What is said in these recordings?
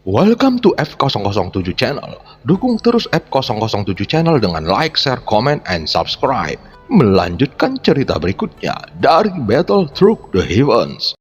Welcome to F007 Channel. Dukung terus F007 Channel dengan like, share, comment, and subscribe. Melanjutkan cerita berikutnya dari Battle Through the Heavens.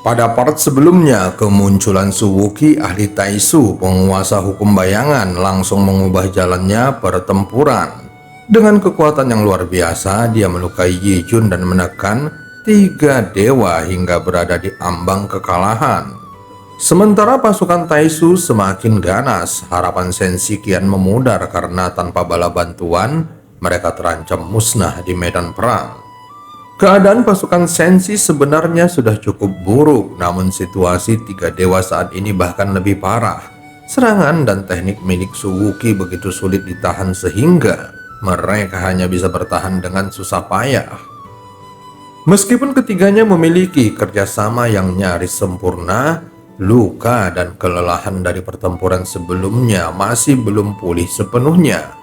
Pada part sebelumnya, kemunculan Su Wuqi, ahli Taisu, penguasa hukum bayangan, langsung mengubah jalannya pertempuran. Dengan kekuatan yang luar biasa, dia melukai Yi Jun dan menekan 3 dewa hingga berada di ambang kekalahan. Sementara pasukan Taisu semakin ganas, harapan Senshi kian memudar karena tanpa bala bantuan, mereka terancam musnah di medan perang. Keadaan pasukan Senshi sebenarnya sudah cukup buruk, namun situasi 3 dewa saat ini bahkan lebih parah. Serangan dan teknik milik Su Wuqi begitu sulit ditahan sehingga mereka hanya bisa bertahan dengan susah payah. Meskipun ketiganya memiliki kerjasama yang nyaris sempurna, luka dan kelelahan dari pertempuran sebelumnya masih belum pulih sepenuhnya.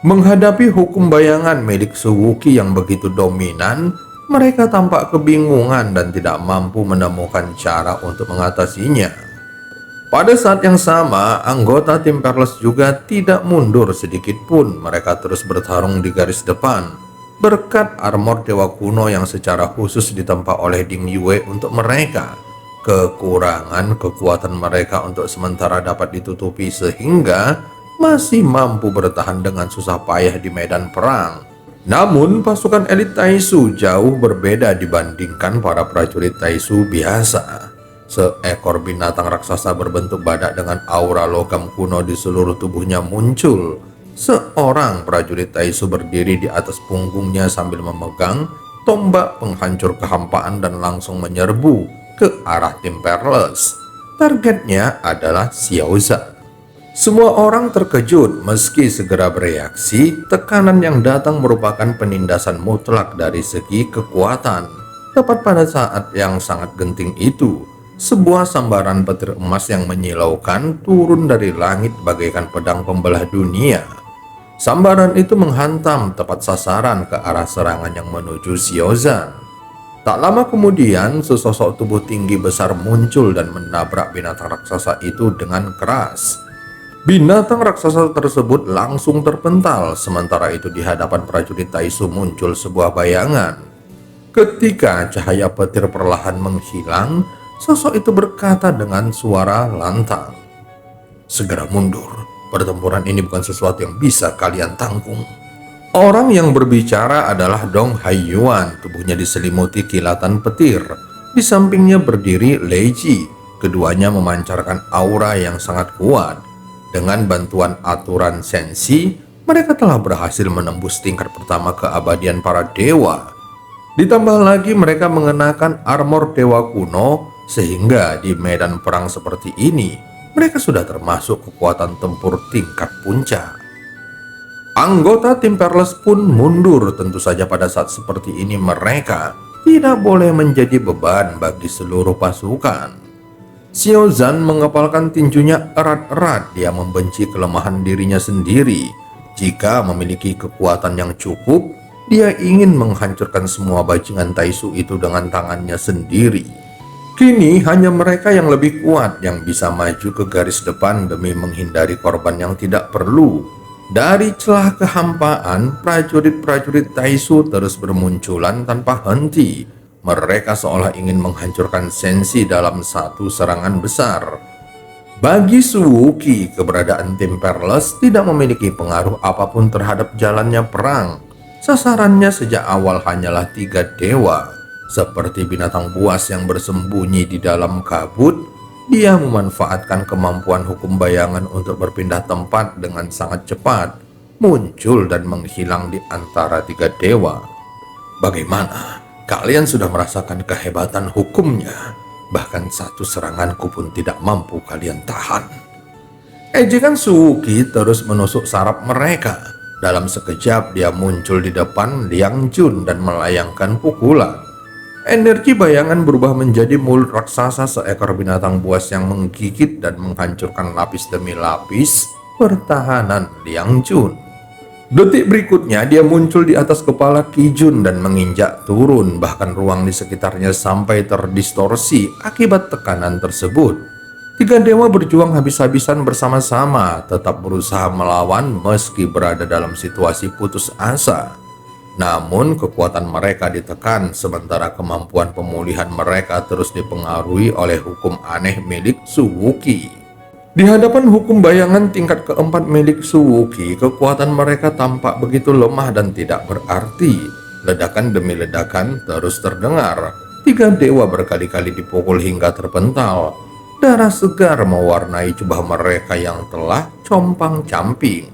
Menghadapi hukum bayangan milik Su Wuqi yang begitu dominan, mereka tampak kebingungan dan tidak mampu menemukan cara untuk mengatasinya. Pada saat yang sama, anggota tim Perles juga tidak mundur sedikit pun. Mereka terus bertarung di garis depan. Berkat armor dewa kuno yang secara khusus ditempa oleh Ding Yue untuk mereka, kekurangan kekuatan mereka untuk sementara dapat ditutupi sehingga masih mampu bertahan dengan susah payah di medan perang. Namun pasukan elit Taisu jauh berbeda dibandingkan para prajurit Taisu biasa. Seekor binatang raksasa berbentuk badak dengan aura logam kuno di seluruh tubuhnya muncul. Seorang prajurit Taisu berdiri di atas punggungnya sambil memegang tombak penghancur kehampaan dan langsung menyerbu ke arah tim Perles. Targetnya adalah Xiaozan. Semua orang terkejut meski segera bereaksi. Tekanan yang datang merupakan penindasan mutlak dari segi kekuatan. Tepat pada saat yang sangat genting itu, sebuah sambaran petir emas yang menyilaukan turun dari langit bagaikan pedang pembelah dunia. Sambaran itu menghantam tepat sasaran ke arah serangan yang menuju Xiaozan. Tak lama kemudian, sesosok tubuh tinggi besar muncul dan menabrak binatang raksasa itu dengan keras. Binatang raksasa tersebut langsung terpental, sementara itu di hadapan prajurit Taisu muncul sebuah bayangan. Ketika cahaya petir perlahan menghilang, sosok itu berkata dengan suara lantang, "Segera mundur, pertempuran ini bukan sesuatu yang bisa kalian tanggung." Orang yang berbicara adalah Dong Haiyuan, tubuhnya diselimuti kilatan petir. Di sampingnya berdiri Lei Ji, keduanya memancarkan aura yang sangat kuat. Dengan bantuan aturan Senshi, mereka telah berhasil menembus tingkat pertama keabadian para dewa. Ditambah lagi mereka mengenakan armor dewa kuno, sehingga di medan perang seperti ini, mereka sudah termasuk kekuatan tempur tingkat puncak. Anggota tim Perles pun mundur. Tentu saja pada saat seperti ini mereka tidak boleh menjadi beban bagi seluruh pasukan. Xiaozan mengepalkan tinjunya erat-erat. Dia membenci kelemahan dirinya sendiri. Jika memiliki kekuatan yang cukup, dia ingin menghancurkan semua bajingan Taisu itu dengan tangannya sendiri. Kini hanya mereka yang lebih kuat yang bisa maju ke garis depan demi menghindari korban yang tidak perlu. Dari celah kehampaan, prajurit-prajurit Taisu terus bermunculan tanpa henti. Mereka seolah ingin menghancurkan Senshi dalam satu serangan besar. Bagi Su Wuqi, keberadaan tim Perles tidak memiliki pengaruh apapun terhadap jalannya perang. Sasarannya sejak awal hanyalah 3 dewa. Seperti binatang buas yang bersembunyi di dalam kabut, dia memanfaatkan kemampuan hukum bayangan untuk berpindah tempat dengan sangat cepat, muncul dan menghilang di antara 3 dewa. Bagaimana? Kalian sudah merasakan kehebatan hukumnya. Bahkan satu seranganku pun tidak mampu kalian tahan. Ejekan Su Wuqi terus menusuk saraf mereka. Dalam sekejap dia muncul di depan Liang Jun dan melayangkan pukulan. energi bayangan berubah menjadi mulut raksasa, seekor binatang buas yang menggigit dan menghancurkan lapis demi lapis pertahanan Liang Jun. Detik berikutnya dia muncul di atas kepala Qi Jun dan menginjak turun, bahkan ruang di sekitarnya sampai terdistorsi akibat tekanan tersebut. Tiga dewa berjuang habis-habisan bersama-sama, tetap berusaha melawan meski berada dalam situasi putus asa. Namun kekuatan mereka ditekan, sementara kemampuan pemulihan mereka terus dipengaruhi oleh hukum aneh milik Su Wuqi. Di hadapan hukum bayangan tingkat keempat milik Su Wuqi, kekuatan mereka tampak begitu lemah dan tidak berarti. Ledakan demi ledakan terus terdengar. Tiga dewa berkali-kali dipukul hingga terpental. Darah segar mewarnai jubah mereka yang telah compang-camping.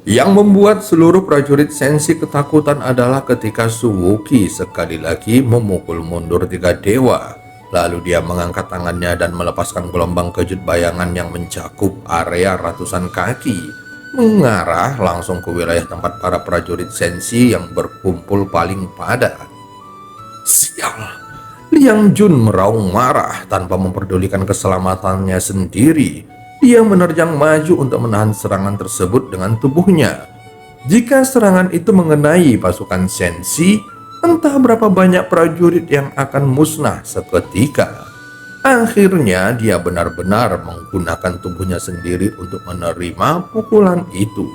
Yang membuat seluruh prajurit Sensi ketakutan adalah ketika Su Wuqi sekali lagi memukul mundur tiga dewa. Lalu dia mengangkat tangannya dan melepaskan gelombang kejut bayangan yang mencakup area ratusan kaki, mengarah langsung ke wilayah tempat para prajurit Sensi yang berkumpul paling padat. Sial! Liang Jun meraung marah tanpa memperdulikan keselamatannya sendiri. Dia menerjang maju untuk menahan serangan tersebut dengan tubuhnya. Jika serangan itu mengenai pasukan Sensi, entah berapa banyak prajurit yang akan musnah seketika. Akhirnya dia benar-benar menggunakan tubuhnya sendiri untuk menerima pukulan itu.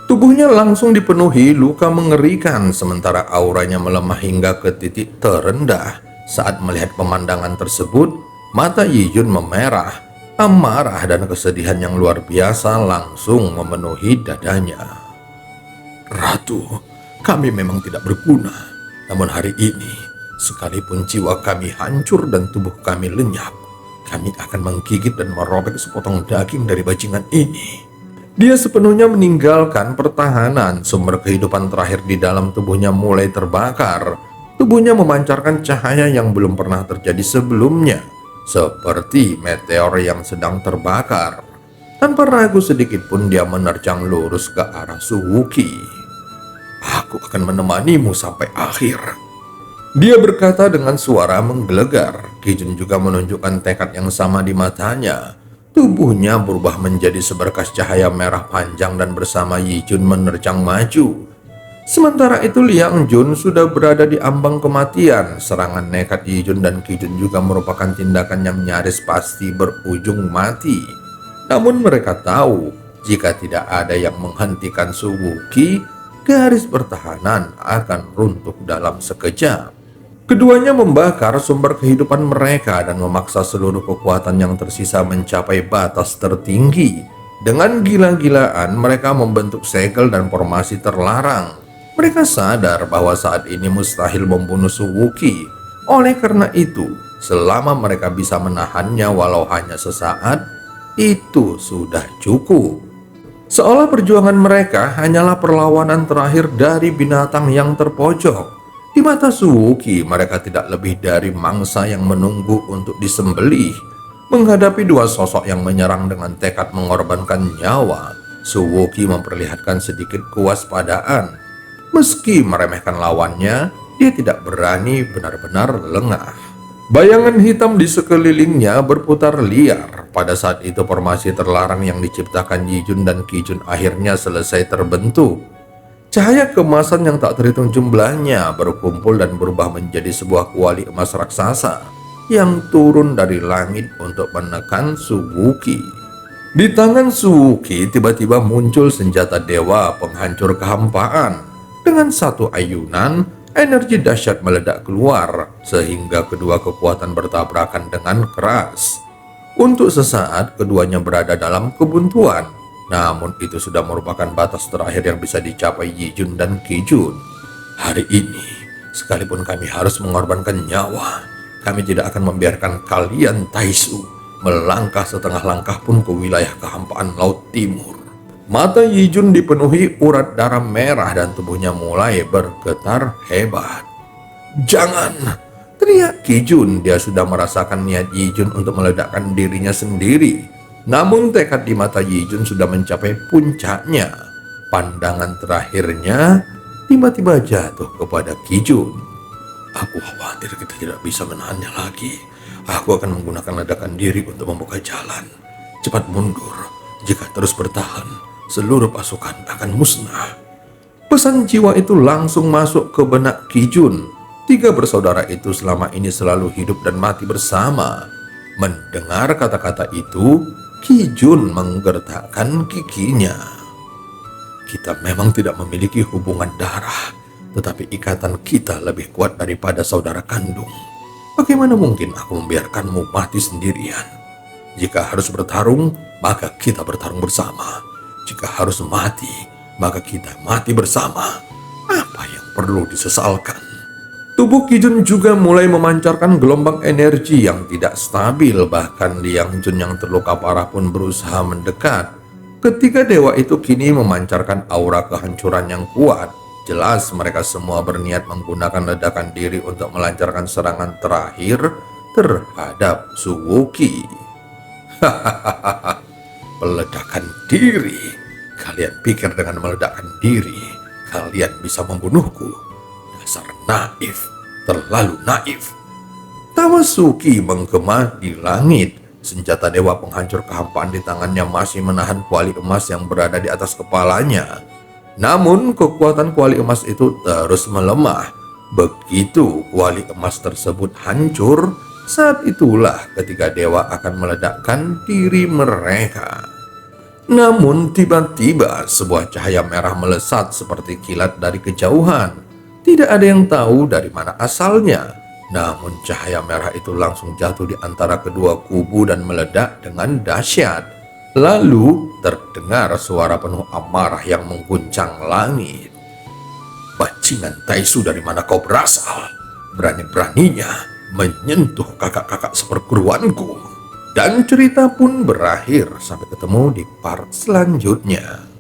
Tubuhnya langsung dipenuhi luka mengerikan, sementara auranya melemah hingga ke titik terendah. Saat melihat pemandangan tersebut, mata Yi Jun memerah. Amarah dan kesedihan yang luar biasa langsung memenuhi dadanya. Ratu, kami memang tidak berguna. Namun hari ini, sekalipun jiwa kami hancur dan tubuh kami lenyap, kami akan menggigit dan merobek sepotong daging dari bajingan ini. Dia sepenuhnya meninggalkan pertahanan. Sumber kehidupan terakhir di dalam tubuhnya mulai terbakar. Tubuhnya memancarkan cahaya yang belum pernah terjadi sebelumnya, seperti meteor yang sedang terbakar. Tanpa ragu sedikit pun dia menerjang lurus ke arah Su Wuqi. Aku akan menemanimu sampai akhir. Dia berkata dengan suara menggelegar. Qi Jun juga menunjukkan tekad yang sama di matanya. Tubuhnya berubah menjadi seberkas cahaya merah panjang dan bersama Yi Jun menerjang maju. Sementara itu Liang Jun sudah berada di ambang kematian. Serangan nekat Yi Jun dan Qi Jun juga merupakan tindakan yang nyaris pasti berujung mati. Namun mereka tahu, jika tidak ada yang menghentikan Su Wuqi, garis pertahanan akan runtuh dalam sekejap. Keduanya membakar sumber kehidupan mereka dan memaksa seluruh kekuatan yang tersisa mencapai batas tertinggi. Dengan gila-gilaan mereka membentuk segel dan formasi terlarang. Mereka sadar bahwa saat ini mustahil membunuh Su Wuqi. Oleh karena itu, selama mereka bisa menahannya walau hanya sesaat, itu sudah cukup. Seolah perjuangan mereka hanyalah perlawanan terakhir dari binatang yang terpojok. Di mata Su Wuqi, mereka tidak lebih dari mangsa yang menunggu untuk disembelih. Menghadapi dua sosok yang menyerang dengan tekad mengorbankan nyawa, Su Wuqi memperlihatkan sedikit kewaspadaan. Meski meremehkan lawannya, dia tidak berani benar-benar lengah. Bayangan hitam di sekelilingnya berputar liar. Pada saat itu formasi terlarang yang diciptakan Yi Jun dan Qi Jun akhirnya selesai terbentuk. Cahaya kemasan yang tak terhitung jumlahnya berkumpul dan berubah menjadi sebuah kuali emas raksasa yang turun dari langit untuk menekan Su Wuqi. Di tangan Su Wuqi tiba-tiba muncul senjata dewa penghancur kehampaan. Dengan satu ayunan, energi dahsyat meledak keluar, sehingga kedua kekuatan bertabrakan dengan keras. Untuk sesaat, keduanya berada dalam kebuntuan. Namun itu sudah merupakan batas terakhir yang bisa dicapai Yi Jun dan Qi Jun. Hari ini, sekalipun kami harus mengorbankan nyawa, kami tidak akan membiarkan kalian Taisu melangkah setengah langkah pun ke wilayah kehampaan Laut Timur. Mata Yi Jun dipenuhi urat darah merah dan tubuhnya mulai bergetar hebat. Jangan! Teriak Qi Jun. Dia sudah merasakan niat Yi Jun untuk meledakkan dirinya sendiri. Namun tekad di mata Yi Jun sudah mencapai puncaknya. Pandangan terakhirnya tiba-tiba jatuh kepada Qi Jun. Aku khawatir kita tidak bisa menahannya lagi. Aku akan menggunakan ledakan diri untuk membuka jalan. Cepat mundur. Jika terus bertahan, seluruh pasukan akan musnah. Pesan jiwa itu langsung masuk ke benak Qi Jun. Tiga bersaudara itu selama ini selalu hidup dan mati bersama. Mendengar kata-kata itu, Qi Jun menggertakkan giginya. Kita memang tidak memiliki hubungan darah, tetapi ikatan kita lebih kuat daripada saudara kandung. Bagaimana mungkin aku membiarkanmu mati sendirian? Jika harus bertarung, maka kita bertarung bersama. Jika harus mati, maka kita mati bersama. Apa yang perlu disesalkan? Tubuh Qi Jun juga mulai memancarkan gelombang energi yang tidak stabil. Bahkan Liang Jun yang terluka parah pun berusaha mendekat. Ketiga dewa itu kini memancarkan aura kehancuran yang kuat. Jelas mereka semua berniat menggunakan ledakan diri untuk melancarkan serangan terakhir terhadap Su Wuqi. Hahaha, peledakan diri. Kalian pikir dengan meledakkan diri, kalian bisa membunuhku? Dasar naif, terlalu naif. Tawa Suki menggema di langit. Senjata dewa penghancur kehampaan di tangannya masih menahan kuali emas yang berada di atas kepalanya. Namun kekuatan kuali emas itu terus melemah. Begitu kuali emas tersebut hancur, saat itulah ketiga dewa akan meledakkan diri mereka. Namun tiba-tiba sebuah cahaya merah melesat seperti kilat dari kejauhan. Tidak ada yang tahu dari mana asalnya. Namun cahaya merah itu langsung jatuh di antara kedua kubu dan meledak dengan dahsyat. Lalu terdengar suara penuh amarah yang mengguncang langit. Bajingan Taisu, dari mana kau berasal? Berani-beraninya menyentuh kakak-kakak seperguruanku. Dan cerita pun berakhir. Sampai ketemu di part selanjutnya.